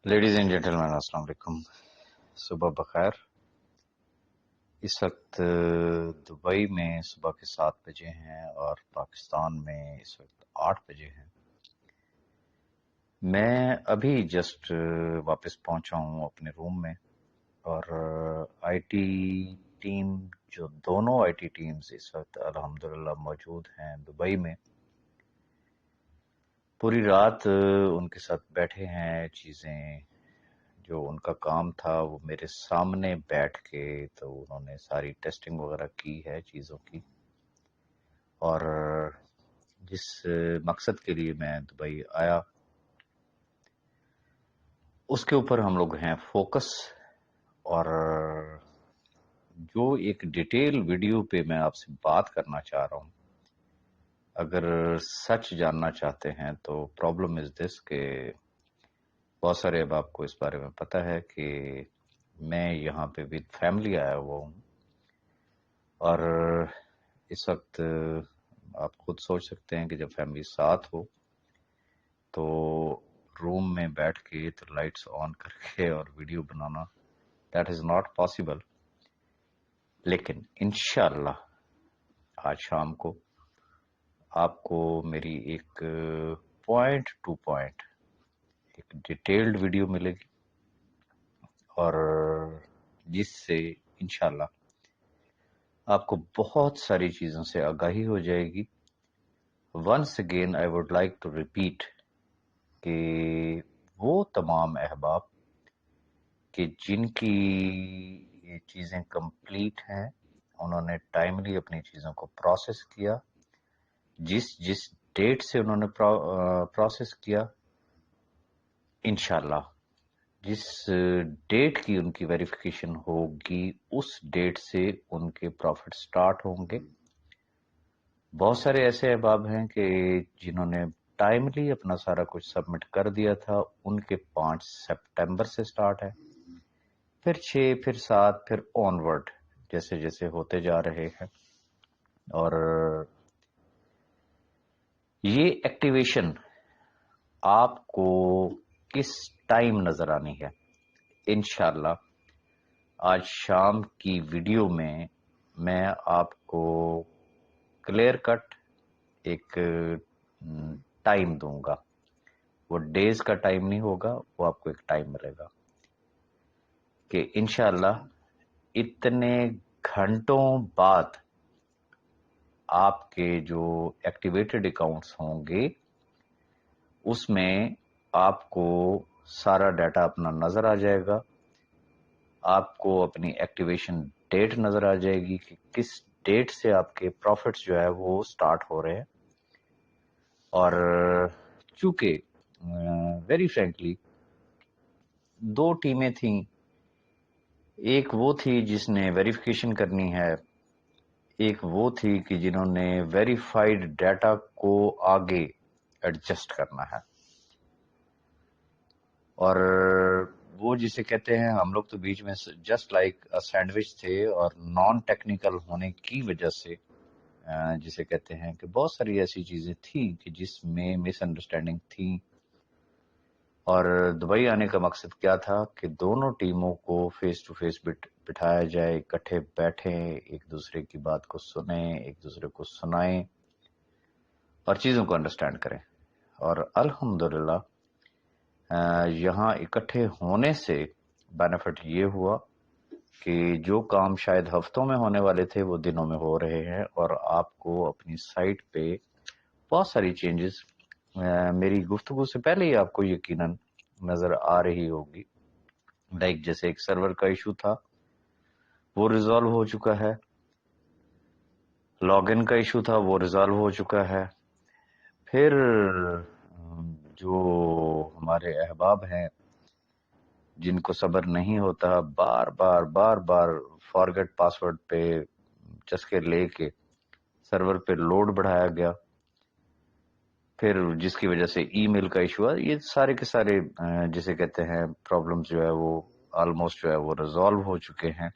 Ladies and gentleman السلام علیکم، صبح بخیر۔ اس وقت دبئی میں صبح کے 7 بجے ہیں اور پاکستان میں اس وقت 8 بجے ہیں۔ میں ابھی جسٹ واپس پہنچا ہوں اپنے روم میں، اور آئی ٹی ٹیم، جو دونوں آئی ٹی ٹیمز اس وقت الحمدللہ موجود ہیں دبئی میں، پوری رات ان کے ساتھ بیٹھے ہیں۔ چیزیں جو ان کا کام تھا وہ میرے سامنے بیٹھ کے تو انہوں نے ساری ٹیسٹنگ وغیرہ کی ہے چیزوں کی، اور جس مقصد کے لیے میں دبئی آیا اس کے اوپر ہم لوگ ہیں فوکس۔ اور جو ایک ڈیٹیل ویڈیو پہ میں آپ سے بات کرنا چاہ رہا ہوں، اگر سچ جاننا چاہتے ہیں تو پرابلم از دس کہ بہت سارے اب آپ کو اس بارے میں پتہ ہے کہ میں یہاں پہ ود فیملی آیا ہوا ہوں، اور اس وقت آپ خود سوچ سکتے ہیں کہ جب فیملی ساتھ ہو تو روم میں بیٹھ کے تو لائٹس آن کر کے اور video banana that is not possible. لیکن انشاءاللہ آج شام کو آپ کو میری ایک پوائنٹ ٹو پوائنٹ ایک ڈیٹیلڈ ویڈیو ملے گی، اور جس سے انشاءاللہ آپ کو بہت ساری چیزوں سے آگاہی ہو جائے گی۔ Once again I would like to repeat کہ وہ تمام احباب کہ جن کی یہ چیزیں کمپلیٹ ہیں، انہوں نے ٹائملی اپنی چیزوں کو پروسیس کیا، جس ڈیٹ سے انہوں نے پروسیس کیا، انشاءاللہ جس ڈیٹ کی ان کی ویریفیکیشن ہوگی اس ڈیٹ سے ان کے پروفٹ سٹارٹ ہوں گے۔ بہت سارے ایسے احباب ہیں کہ جنہوں نے ٹائملی اپنا سارا کچھ سبمٹ کر دیا تھا، ان کے 5 سپٹمبر سے سٹارٹ ہے، پھر 6، پھر 7، پھر آن ورڈ جیسے جیسے ہوتے جا رہے ہیں۔ اور یہ ایکٹیویشن آپ کو کس ٹائم نظر آنی ہے، انشاءاللہ آج شام کی ویڈیو میں آپ کو کلیئر کٹ ایک ٹائم دوں گا۔ وہ ڈیز کا ٹائم نہیں ہوگا، وہ آپ کو ایک ٹائم ملے گا کہ انشاءاللہ اتنے گھنٹوں بعد آپ کے جو ایکٹیویٹڈ اکاؤنٹس ہوں گے اس میں آپ کو سارا ڈیٹا اپنا نظر آ جائے گا، آپ کو اپنی ایکٹیویشن ڈیٹ نظر آ جائے گی کہ کس ڈیٹ سے آپ کے پروفٹس جو ہے وہ سٹارٹ ہو رہے ہیں۔ اور چونکہ ویری فرینکلی 2 ٹیمیں تھیں، ایک وہ تھی جس نے ویریفیکیشن کرنی ہے، ایک وہ تھی کہ جنہوں نے ویریفائڈ ڈیٹا کو آگے ایڈجسٹ کرنا ہے۔ اور وہ جسے کہتے ہیں، ہم لوگ تو بیچ میں جسٹ لائک سینڈوچ تھے، اور نان ٹیکنیکل ہونے کی وجہ سے جسے کہتے ہیں کہ بہت ساری ایسی چیزیں تھیں کہ جس میں مس انڈرسٹینڈنگ تھی۔ اور دبئی آنے کا مقصد کیا تھا کہ دونوں ٹیموں کو فیس ٹو فیس بٹھایا جائے، اکٹھے بیٹھیں، ایک دوسرے کی بات کو سنیں، ایک دوسرے کو سنائیں اور چیزوں کو انڈرسٹینڈ کریں۔ اور الحمدللہ یہاں اکٹھے ہونے سے بینیفٹ یہ ہوا کہ جو کام شاید ہفتوں میں ہونے والے تھے وہ دنوں میں ہو رہے ہیں، اور آپ کو اپنی سائٹ پہ بہت ساری چینجز میری گفتگو سے پہلے ہی آپ کو یقیناً نظر آ رہی ہوگی۔ لائک جیسے ایک سرور کا ایشو تھا وہ ریزالو ہو چکا ہے، لاگ ان کا ایشو تھا وہ ریزالو ہو چکا ہے۔ پھر جو ہمارے احباب ہیں جن کو صبر نہیں ہوتا، بار بار فارگیٹ پاسورڈ پہ چسکے لے کے سرور پہ لوڈ بڑھایا گیا، پھر جس کی وجہ سے ای میل کا ایشو ہے، یہ سارے کے سارے جسے کہتے ہیں پرابلمز جو ہے وہ آلموسٹ جو ہے وہ ریزالو ہو چکے ہیں۔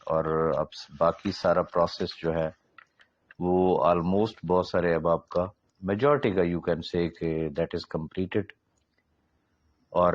اور اب باقی سارا پروسیس جو ہے وہ آلموسٹ بہت سارے احباب کا، میجورٹی کا یو کین سے کہ دیٹ از کمپلیٹڈ۔ اور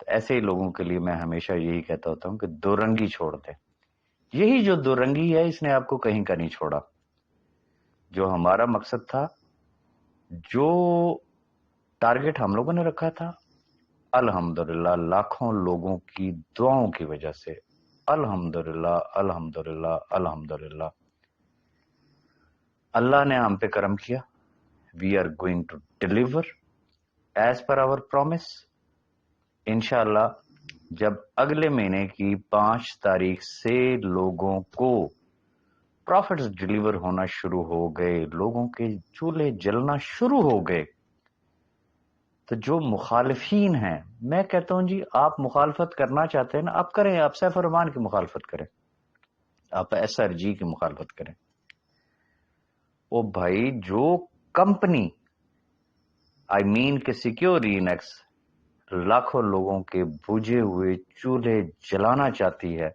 تو ایسے ہی لوگوں کے لیے میں ہمیشہ یہی کہتا ہوتا ہوں کہ دو رنگی چھوڑ دیں. یہی جو دو رنگی ہے اس نے آپ کو کہیں کا نہیں چھوڑا. جو ہمارا مقصد تھا، جو ٹارگٹ ہم لوگوں نے رکھا تھا، الحمدللہ لاکھوں لوگوں کی دعاؤں کی وجہ سے، الحمدللہ الحمدللہ الحمدللہ اللہ نے ہم پہ کرم کیا. We are going to deliver as per our promise. انشاءاللہ جب اگلے مہینے کی 5 تاریخ سے لوگوں کو پروفٹس ڈیلیور ہونا شروع ہو گئے، لوگوں کے چولہے جلنا شروع ہو گئے، تو جو مخالفین ہیں، میں کہتا ہوں جی آپ مخالفت کرنا چاہتے ہیں نا، آپ کریں. آپ سیف الرحمان کی مخالفت کریں، آپ SRG کی مخالفت کریں. او بھائی جو کمپنی آئی مین کہ سیکیور رینیکس لاکھوں لوگوں کے بجھے ہوئے چولہے جلانا چاہتی ہے،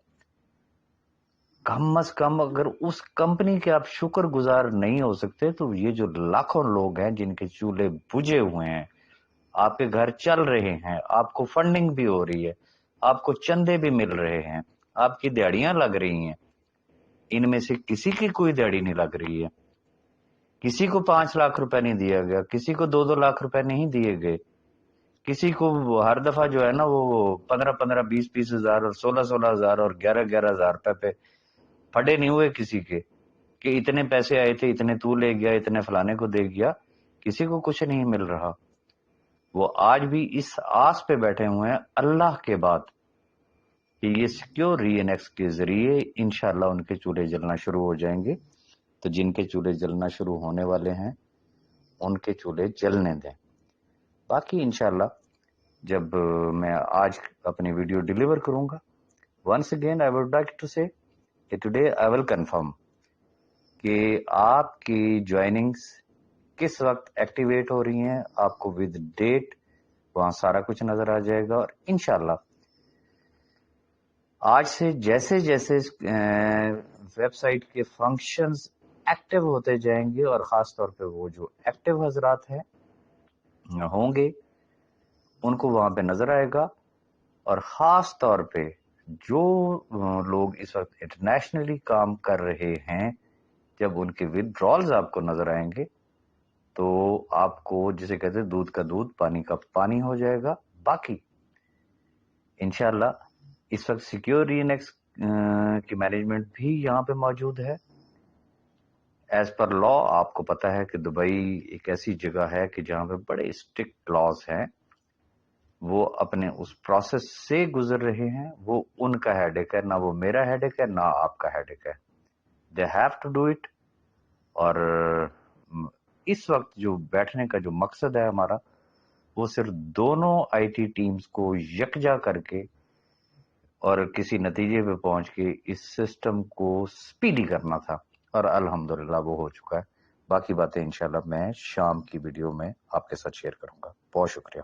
کم از کم اگر اس کمپنی کے آپ شکر گزار نہیں ہو سکتے تو یہ جو لاکھوں لوگ ہیں جن کے چولہے بجھے ہوئے ہیں، آپ کے گھر چل رہے ہیں، آپ کو فنڈنگ بھی ہو رہی ہے، آپ کو چندے بھی مل رہے ہیں، آپ کی دیہڑیاں لگ رہی ہیں، ان میں سے کسی کی کوئی دیہڑی نہیں لگ رہی ہے. کسی کو 5 لاکھ روپے نہیں دیا گیا، کسی کو 2 لاکھ روپے نہیں دیے گئے، کسی کو ہر دفعہ جو ہے نا وہ 15 20 ہزار اور 16 ہزار اور 11 ہزار روپے پہ پھڑے نہیں ہوئے کسی کے کہ اتنے پیسے آئے تھے، اتنے تو لے گیا، اتنے فلانے کو دے گیا. کسی کو کچھ نہیں مل رہا. وہ آج بھی اس آس پہ بیٹھے ہوئے ہیں اللہ کے بعد کہ یہ سیکیور ری اینیکس کے ذریعے انشاءاللہ ان کے چولہے جلنا شروع ہو جائیں گے. تو جن کے چولہے جلنا شروع ہونے والے ہیں ان کے چولہے جلنے دیں. باقی انشاءاللہ جب میں آج اپنی ویڈیو ڈیلیور کروں گا، once again I would like to say کہ ٹوڈے آئی ول کنفرم کہ آپ کی جوائننگز کس وقت ایکٹیویٹ ہو رہی ہیں. آپ کو ود ڈیٹ وہاں سارا کچھ نظر آ جائے گا. اور انشاءاللہ آج سے جیسے جیسے ویب سائٹ کے فنکشنز ایکٹیو ہوتے جائیں گے، اور خاص طور پہ وہ جو ایکٹیو حضرات ہیں ہوں گے ان کو وہاں پہ نظر آئے گا. اور خاص طور پہ جو لوگ اس وقت انٹرنیشنلی کام کر رہے ہیں، جب ان کے ودرالز آپ کو نظر آئیں گے تو آپ کو جسے کہتے ہیں دودھ کا دودھ پانی کا پانی ہو جائے گا. باقی انشاءاللہ اس وقت سیکیور ری اینیکس کی مینجمنٹ بھی یہاں پہ موجود ہے. ایز پر لا آپ کو پتا ہے کہ دبئی ایک ایسی جگہ ہے کہ جہاں پہ بڑے اسٹرکٹ لاز ہیں. وہ اپنے اس پروسیس سے گزر رہے ہیں. وہ ان کا ہیڈیک ہے، نہ وہ میرا ہیڈیک ہے، نہ آپ کا ہیڈیک ہے. They have to do it. اور اس وقت جو بیٹھنے کا جو مقصد ہے ہمارا، وہ صرف دونوں آئی ٹی ٹیمز کو یکجا کر کے اور کسی نتیجے پہ پہنچ کے اس سسٹم کو سپیڈی کرنا تھا. اور الحمدللہ وہ ہو چکا ہے. باقی باتیں انشاءاللہ میں شام کی ویڈیو میں آپ کے ساتھ شیئر کروں گا. بہت شکریہ.